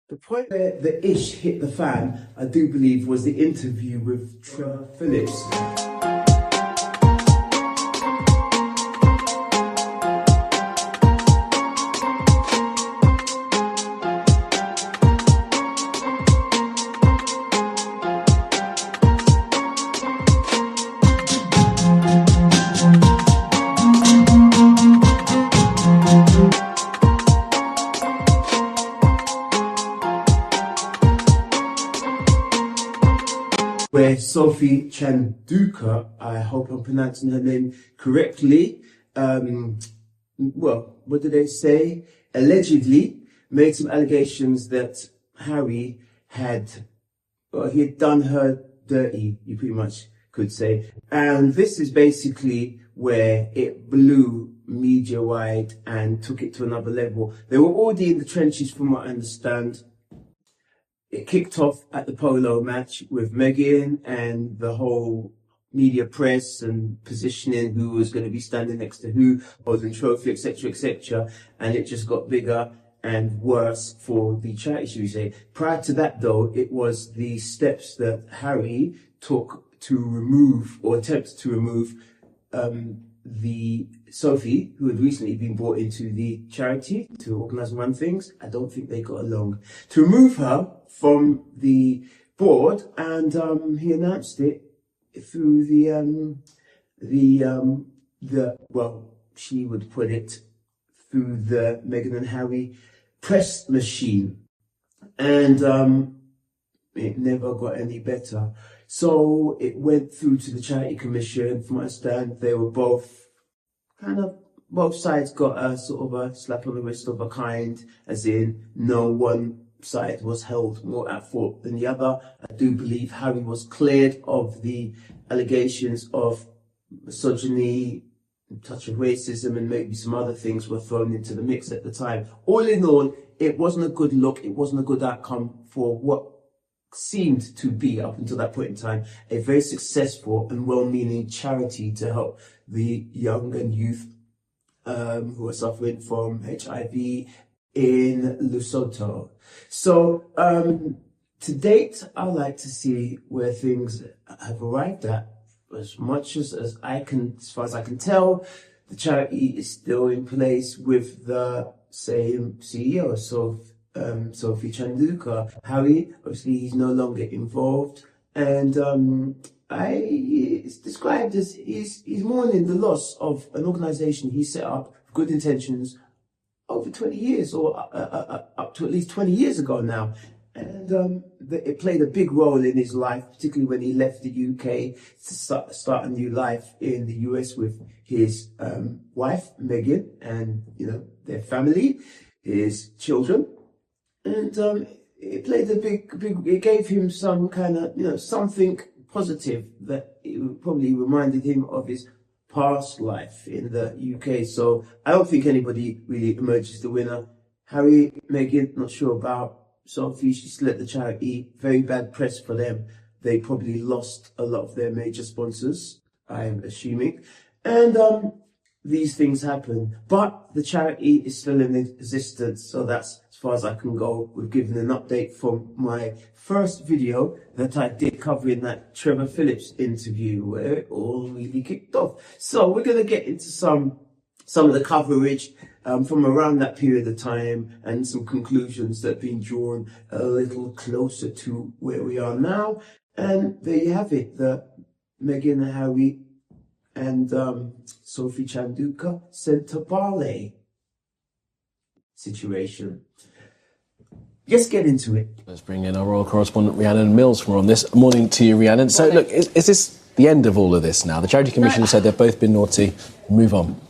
The point where the ish hit the fan, I do believe, was the interview with Trevor Phillips. Where Sophie Chanduka, I hope I'm pronouncing her name correctly, well, what did they say? Allegedly made some allegations that Harry had, well, he had done her dirty, you pretty much could say. And this is basically where it blew media-wide and took it to another level. They were already in the trenches from what I understand. It kicked off at the polo match with Meghan and the whole media press and positioning who was going to be standing next to who, holding trophy, etc., etc. And it just got bigger and worse for the charity, should we say. Prior to that, though, it was the steps that Harry took to remove, or attempt to remove, the Sophie, who had recently been brought into the charity to organise and run things. I don't think they got along. To remove her from the board, and he announced it through the well, she would put it through the Meghan and Harry press machine, and it never got any better. So it went through to the Charity Commission. From what I understand, they were both both sides got a sort of a slap on the wrist of a kind, as in no one side was held more at fault than the other. I do believe Harry was cleared of the allegations of misogyny, a touch of racism, and maybe some other things were thrown into the mix at the time. All in all, it wasn't a good look. It wasn't a good outcome for what seemed to be, up until that point in time, a very successful and well-meaning charity to help the young and youth who are suffering from HIV in Lesotho. So to date, I like to see where things have arrived at. As much as I can, as far as I can tell, the charity is still in place with the same CEO, Sophie Chanduka. Harry, obviously, he's no longer involved, and it's described as he's mourning the loss of an organisation he set up with good intentions over 20 years, or up to at least 20 years ago now. And it played a big role in his life, particularly when he left the UK to start a new life in the US with his wife, Meghan, and, you know, their family, his children. And it played a big, it gave him some kind of, you know, something positive that it probably reminded him of his past life in the UK. So I don't think anybody really emerges the winner. Harry, Meghan, not sure about. Sophie, she still at the charity. Very bad press for them. They probably lost a lot of their major sponsors, I'm assuming. And these things happen. But the charity is still in existence, so that's as far as I can go. We've given an update from my first video that I did covering that Trevor Phillips interview where it all really kicked off. So we're going to get into some of the coverage from around that period of time, and some conclusions that have been drawn a little closer to where we are now. And there you have it, the Meghan, Harry and Sophie Chanduka SENTEBALE situation. Let's get into it. Let's bring in our royal correspondent Rhiannon Mills from on this. Morning to you, Rhiannon. So look, is this the end of all of this now? The Charity Commission said they've both been naughty. Move on.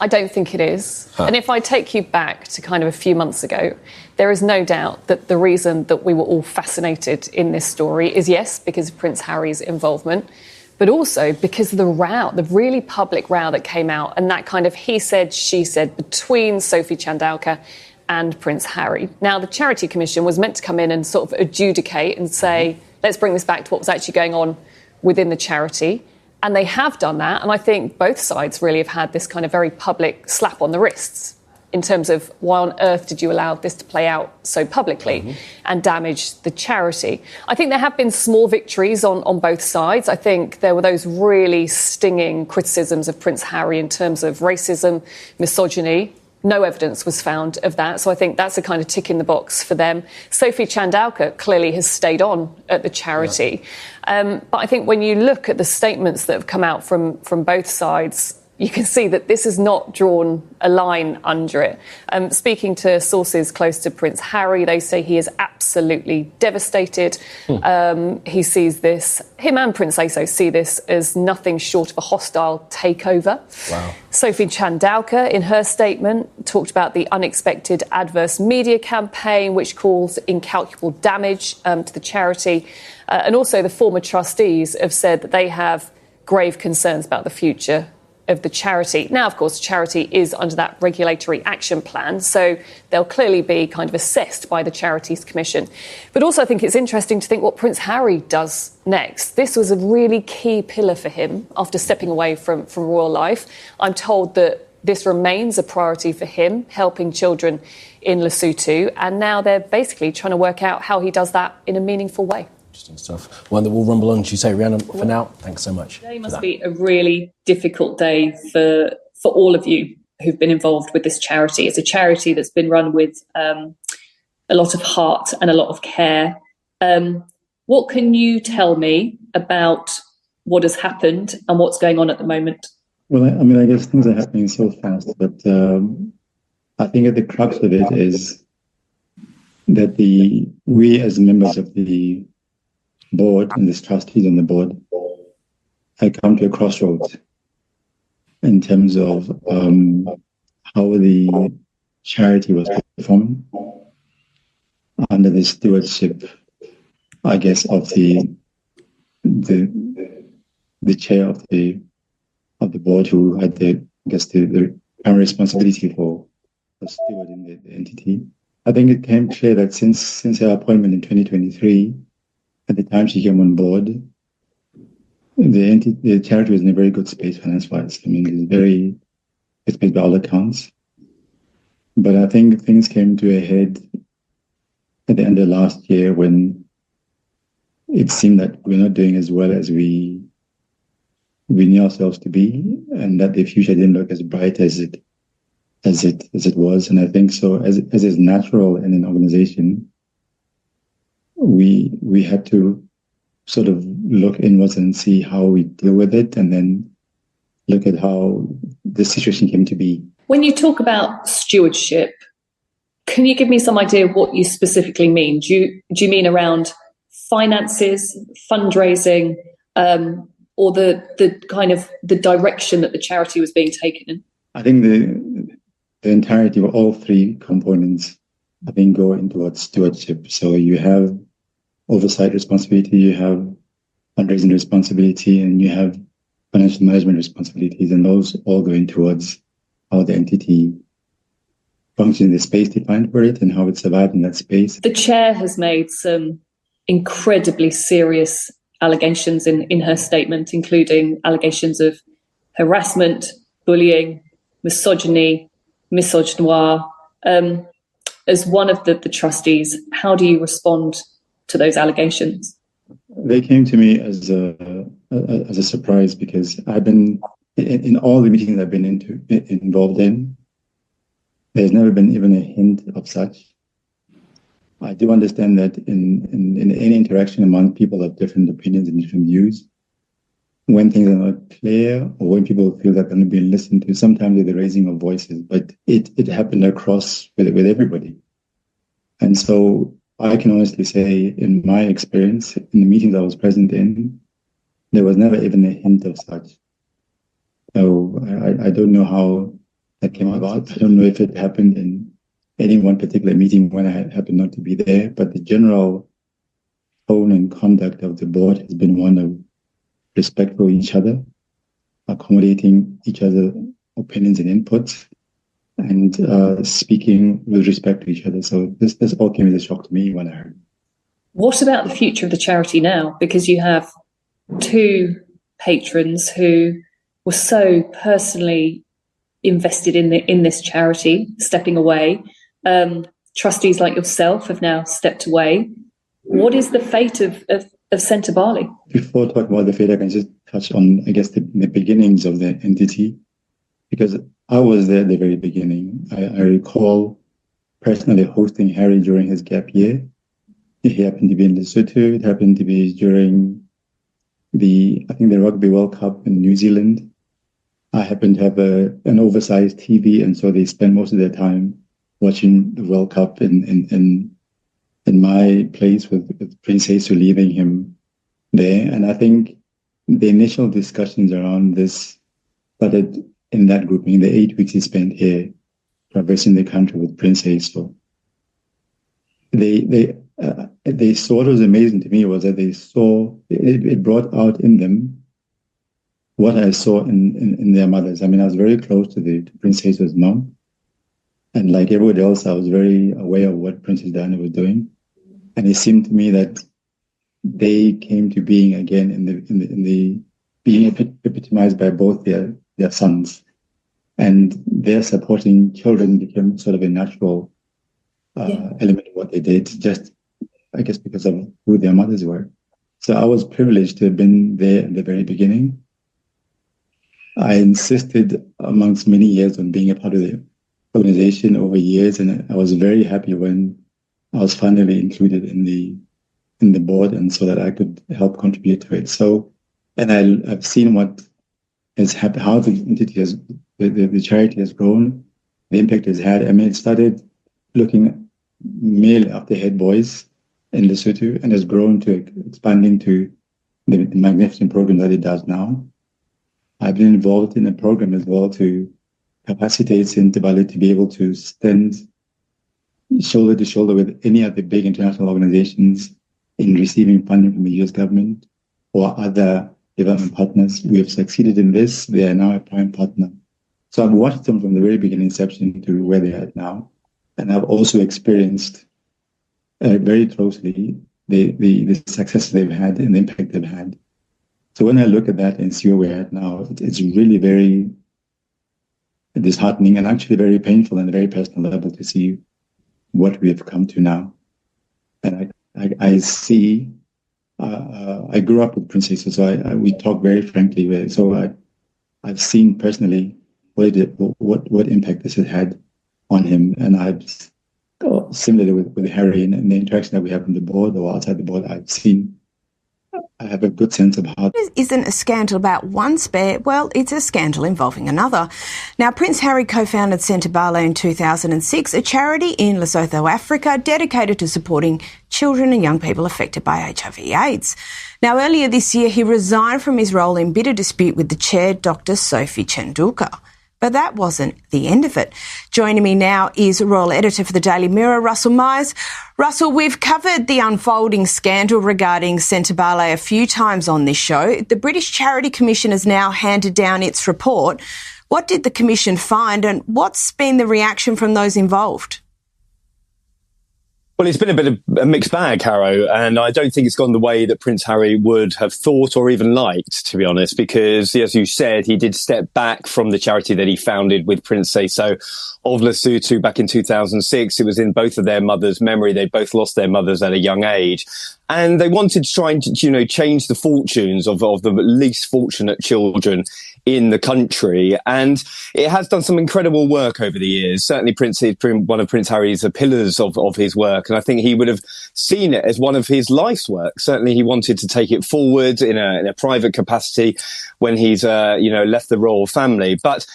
I don't think it is. And if I take you back to kind of a few months ago, there is no doubt that the reason that we were all fascinated in this story is, yes, because of Prince Harry's involvement, but also because of the row, the really public row that came out, and that kind of he said, she said between Sophie Chanduka and Prince Harry. Now, the Charity Commission was meant to come in and sort of adjudicate and say, let's bring this back to what was actually going on within the charity. And they have done that, and I think both sides really have had this kind of very public slap on the wrists. in terms of why on earth did you allow this to play out so publicly and damage the charity. I think there have been small victories on both sides. I think there were those really stinging criticisms of Prince Harry in terms of racism, misogyny. No evidence was found of that, so I think that's a kind of tick in the box for them. Sophie Chandauka clearly has stayed on at the charity. But I think when you look at the statements that have come out from both sides, you can see that this has not drawn a line under it. Speaking to sources close to Prince Harry, they say he is absolutely devastated. He sees this, him and Prince Aso see this as nothing short of a hostile takeover. Wow. Sophie Chandauka, in her statement, talked about the unexpected adverse media campaign, which caused incalculable damage to the charity. And also the former trustees have said that they have grave concerns about the future of the charity. Now, of course, the charity is under that regulatory action plan, so they'll clearly be kind of assessed by the Charities Commission. But also I think it's interesting to think what Prince Harry does next. This was a really key pillar for him after stepping away from royal life. I'm told that this remains a priority for him, helping children in Lesotho, and now they're basically trying to work out how he does that in a meaningful way. Interesting stuff. One that will rumble on, as you say, Rhiannon, for now. Thanks so much. Today must be a really difficult day for all of you who've been involved with this charity. It's a charity that's been run with a lot of heart and a lot of care. What can you tell me about what has happened and what's going on at the moment? Well, I guess things are happening so fast, but I think at the crux of it is that we as members of the board and the trustees on the board had come to a crossroads in terms of how the charity was performing under the stewardship, I guess, of the chair of the board, who had the primary responsibility for stewarding the entity. I think it became clear that since her appointment in 2023, at the time she came on board, the charity was in a very good space finance-wise. I mean, it's very good space by all accounts. But I think things came to a head at the end of last year when it seemed that we're not doing as well as we knew ourselves to be, and that the future didn't look as bright as it was. And I think so, as is natural in an organization, we had to sort of look inwards and see how we deal with it, and then look at how the situation came to be. When you talk about stewardship, can you give me some idea of what you specifically mean? Do you mean around finances, fundraising, or the kind of the direction that the charity was being taken in? I think the entirety of all three components, I think, go into stewardship. So you have oversight responsibility, you have fundraising responsibility, and you have financial management responsibilities, and those all go in towards how the entity functions in the space defined for it and how it survived in that space. The chair has made some incredibly serious allegations in her statement, including allegations of harassment, bullying, misogyny, misogynoir. As one of the trustees, how do you respond to those allegations? They came to me as a surprise, because I've been in all the meetings I've been involved in. There's never been even a hint of such. I do understand that in any interaction among people of different opinions and different views, when things are not clear, or when people feel that they're not being listened to, sometimes there's the raising of voices. But it happened across with everybody. And so I can honestly say, in my experience, in the meetings I was present in, there was never even a hint of such. So I don't know how that came about. I don't know if it happened in any one particular meeting when I happened not to be there, but the general tone and conduct of the board has been one of respect for each other, accommodating each other's opinions and inputs, and speaking with respect to each other. So this all came as a shock to me when I heard. What about the future of the charity now? Because you have two patrons who were so personally invested in this charity, stepping away. Trustees like yourself have now stepped away. What is the fate of SENTEBALE? Before talking about the fate, I can just touch on, I guess, the beginnings of the entity, because I was there at the very beginning. I recall personally hosting Harry during his gap year. He happened to be in Lesotho. It happened to be during the Rugby World Cup in New Zealand. I happened to have an oversized TV, and so they spent most of their time watching the World Cup in my place with Prince Seeiso leaving him there. And I think the initial discussions around this started in that grouping, in the 8 weeks he spent here traversing the country with Prince Seeiso. They saw, what was amazing to me was that they saw, it brought out in them what I saw in their mothers. I mean, I was very close to Prince Seiso's mom. And like everybody else, I was very aware of what Princess Diana was doing. And it seemed to me that they came to being again in the being epitomized by both their sons. And their supporting children became sort of a natural element of what they did, just, I guess, because of who their mothers were. So I was privileged to have been there at the very beginning. I insisted amongst many years on being a part of the organization over years, and I was very happy when I was finally included in the board, and so that I could help contribute to it. So, and I've seen what has happened, how the entity has, the charity has grown, the impact it's had. I mean, it started looking male after head boys in Lesotho, and has grown to expanding to the magnificent program that it does now. I've been involved in a program as well to capacitate SENTEBALE to be able to stand shoulder to shoulder with any of the big international organizations in receiving funding from the US government or other development partners. We have succeeded in this. They are now a prime partner. So I've watched them from the very beginning, inception, to where they are now. And I've also experienced very closely the success they've had and the impact they've had. So when I look at that and see where we're at now, it's really very disheartening and actually very painful on a very personal level to see what we have come to now. And I see, I grew up with Prince Seeiso, so we talk very frankly. So I've seen personally what impact this has had on him. And I've, similarly with Harry and the interaction that we have on the board or outside the board, I have a good sense of how... It isn't a scandal about one spare, well, it's a scandal involving another. Now, Prince Harry co-founded SENTEBALE in 2006, a charity in Lesotho, Africa, dedicated to supporting children and young people affected by HIV/AIDS. Now, earlier this year, he resigned from his role in bitter dispute with the chair, Dr. Sophie Chanduka. But that wasn't the end of it. Joining me now is Royal Editor for the Daily Mirror, Russell Myers. Russell, we've covered the unfolding scandal regarding SENTEBALE a few times on this show. The British Charity Commission has now handed down its report. What did the Commission find, and what's been the reaction from those involved? Well, it's been a bit of a mixed bag, Harrow, and I don't think it's gone the way that Prince Harry would have thought or even liked, to be honest, because, as you said, he did step back from the charity that he founded with Prince Seeiso of Lesotho back in 2006. It was in both of their mothers' memory. They both lost their mothers at a young age. And they wanted to try and, change the fortunes of the least fortunate children in the country. And it has done some incredible work over the years. Certainly one of Prince Harry's pillars of his work. And I think he would have seen it as one of his life's work. Certainly he wanted to take it forward in a private capacity when he's, left the royal family. But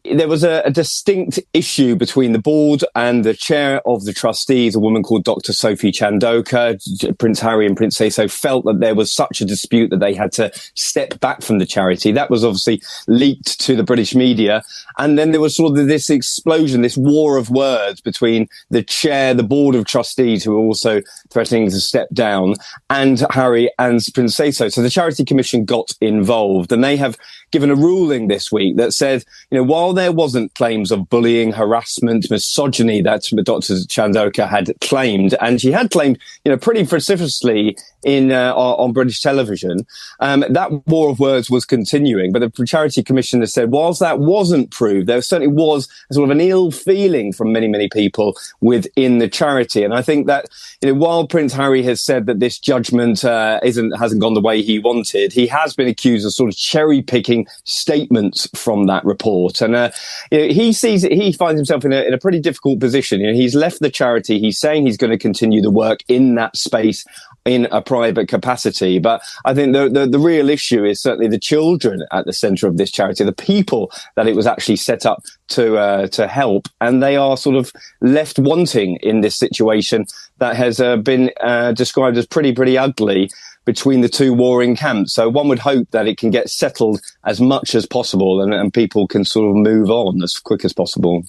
there was a distinct issue between the board and the chair of the trustees, a woman called Dr. Sophie Chanduka. Prince Harry and Prince Seeiso felt that there was such a dispute that they had to step back from the charity. That was obviously leaked to the British media. And then there was sort of this explosion, this war of words between the chair, the board of trustees, trustees who are also threatening to step down, and Harry and Prince say-so. So the Charity Commission got involved, and they have given a ruling this week that said, while there wasn't claims of bullying, harassment, misogyny that Dr. Chandoka had claimed, and she had claimed, pretty vociferously on British television, that war of words was continuing. But the Charity Commission has said, whilst that wasn't proved, there certainly was sort of an ill feeling from many, many people within the charity. And I think that, while Prince Harry has said that this judgment hasn't gone the way he wanted, he has been accused of sort of cherry picking statements from that report. And he finds himself in a pretty difficult position. He's left the charity. He's saying he's going to continue the work in that space in a private capacity. But I think the real issue is certainly the children at the centre of this charity, the people that it was actually set up to help. And they are sort of left wanting in this situation that has been described as pretty ugly between the two warring camps. So one would hope that it can get settled as much as possible and people can sort of move on as quick as possible.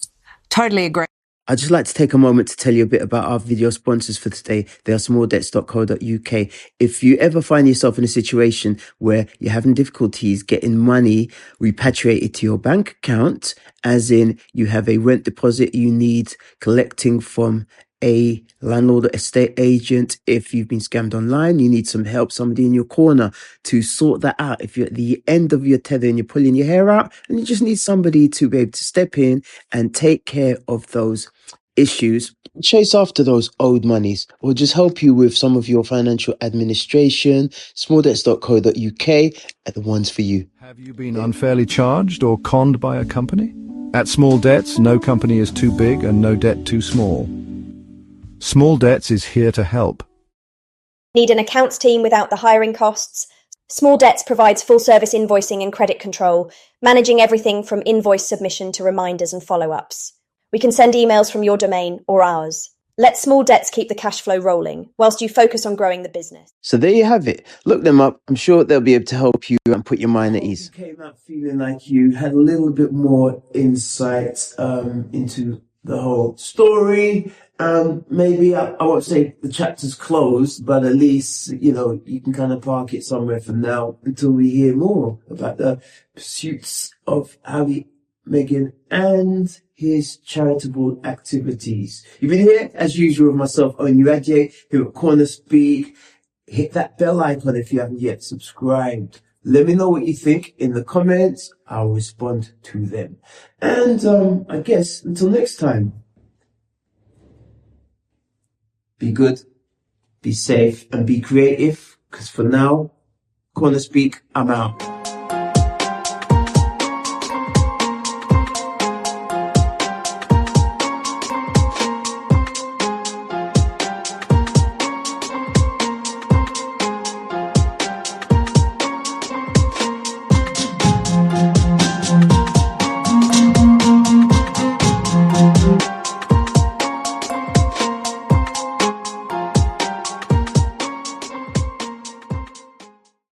Totally agree. I'd just like to take a moment to tell you a bit about our video sponsors for today. They are smalldebts.co.uk. If you ever find yourself in a situation where you're having difficulties getting money repatriated to your bank account, as in you have a rent deposit you need collecting from a landlord or estate agent, if you've been scammed online, you need some help, somebody in your corner to sort that out. If you're at the end of your tether and you're pulling your hair out and you just need somebody to be able to step in and take care of those issues, chase after those owed monies, or just help you with some of your financial administration, smalldebts.co.uk are the ones for you. Have you been unfairly charged or conned by a company? At Small Debts, no company is too big and no debt too small. Small Debts is here to help. Need an accounts team without the hiring costs? Small Debts provides full-service invoicing and credit control, managing everything from invoice submission to reminders and follow-ups. We can send emails from your domain or ours. Let Small Debts keep the cash flow rolling whilst you focus on growing the business. So there you have it. Look them up. I'm sure they'll be able to help you and put your mind at ease. You came out feeling like you had a little bit more insight into the whole story. Maybe I won't say the chapter's closed, but at least, you can kind of park it somewhere for now until we hear more about the pursuits of Harry, Meghan, and his charitable activities. You've been here, as usual, with myself, Owen Uadje, here at CornerSpeak. Hit that bell icon if you haven't yet subscribed. Let me know what you think in the comments. I'll respond to them. And I guess until next time, be good, be safe, and be creative. Because for now, CornerSpeak, I'm out.